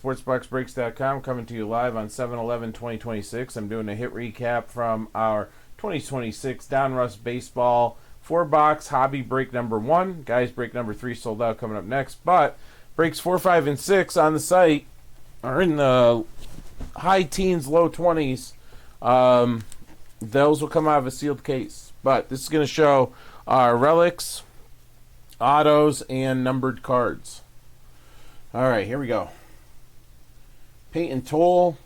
SportsBoxBreaks.com coming to you live on 7/11/2026. I'm doing a hit recap from our 2026 Donruss Baseball 4-box hobby break number 1. Guys, break number 3 sold out coming up next. But breaks 4, 5, and 6 on the site are in the high teens, low 20s. Those will come out of a sealed case. But this is going to show relics, autos, and numbered cards. All right, here we go. Peyton Toll,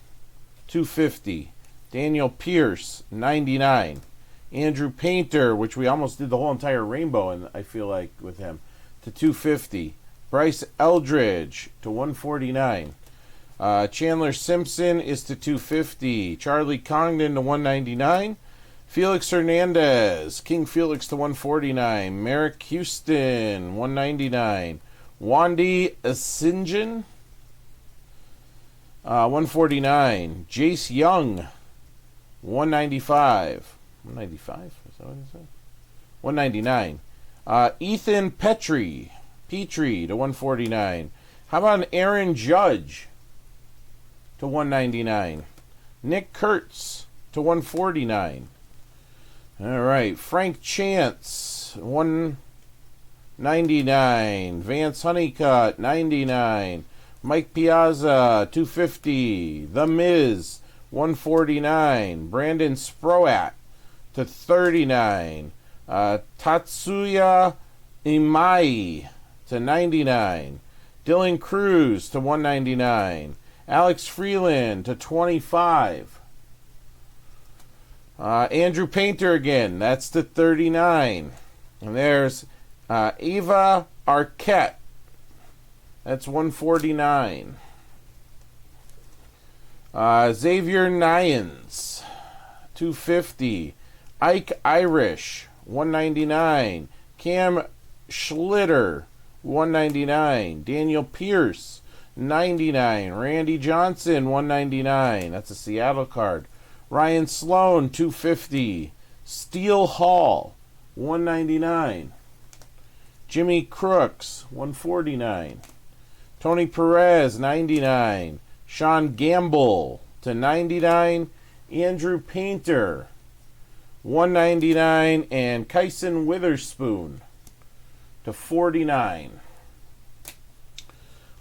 250. Daniel Pierce, 99. Andrew Painter, which we almost did the whole entire rainbow, and I feel like with him, to 250. Bryce Eldridge to 149. Chandler Simpson is to 250. Charlie Congdon to 199. Felix Hernandez, King Felix to 149. Merrick Houston, 199. Wandy Asingen, 149. Jace Young, 195. 195? Is that what it said? 199. Ethan Petrie to 149. How about an Aaron Judge to 199? Nick Kurtz to 149. All right. Frank Chance, 199. Vance Honeycutt, 99. Mike Piazza, 250. The Miz, 149. Brandon Sproat to 39. Tatsuya Imai to 99. Dylan Cruz to 199. Alex Freeland to 25. Andrew Painter again, that's to 39. And there's Eva Arquette. That's 149. Xavier Nyans, 250. Ike Irish, 199. Cam Schlitter, 199. Daniel Pierce, 99. Randy Johnson, 199. That's a Seattle card. Ryan Sloan, 250. Steele Hall, 199. Jimmy Crooks, 149. Tony Perez, 99. Sean Gamble to 99. Andrew Painter, 199. And Kyson Witherspoon to 49.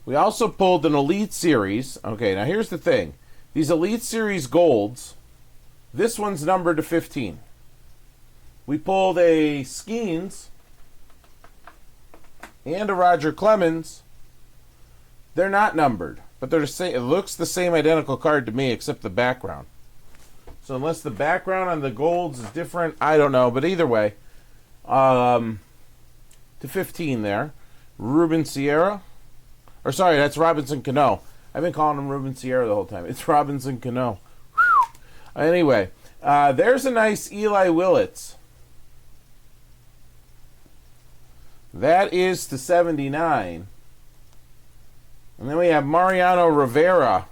We also pulled an Elite Series. Okay, now here's the thing. These Elite Series golds, this one's numbered to 15. We pulled a Skeens and a Roger Clemens. They're not numbered, but they're the same. It looks the same identical card to me, except the background. So unless the background on the golds is different, I don't know. But either way, to 15 there. Ruben Sierra. Or sorry, that's Robinson Cano. I've been calling him Ruben Sierra the whole time. It's Robinson Cano. Anyway, there's a nice Eli Willits. That is to 79. And then we have Mariano Rivera,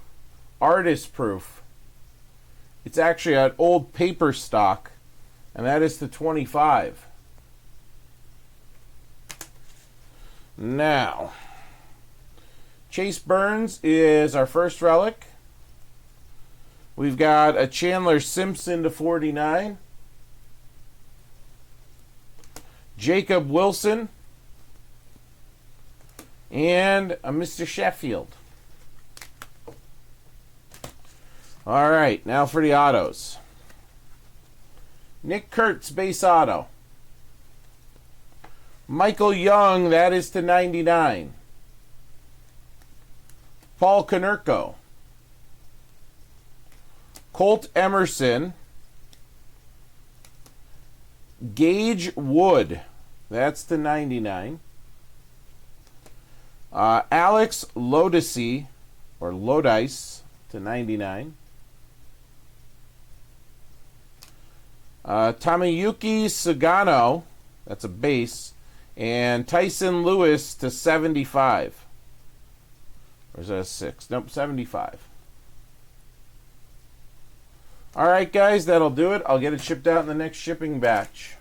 artist proof. It's actually an old paper stock, and that is to 25. Now, Chase Burns is our first relic. We've got a Chandler Simpson to 49. Jacob Wilson. And a Mr. Sheffield. All right, now for the autos. Nick Kurtz, base auto. Michael Young, that is to 99. Paul Konerko. Colt Emerson. Gage Wood, that's to 99. Alex Lodice, or Lodice, to 99. Tamayuki Sagano, that's a base, and Tyson Lewis to 75. Or is that a 6? Nope, 75. All right, guys, that'll do it. I'll get it shipped out in the next shipping batch.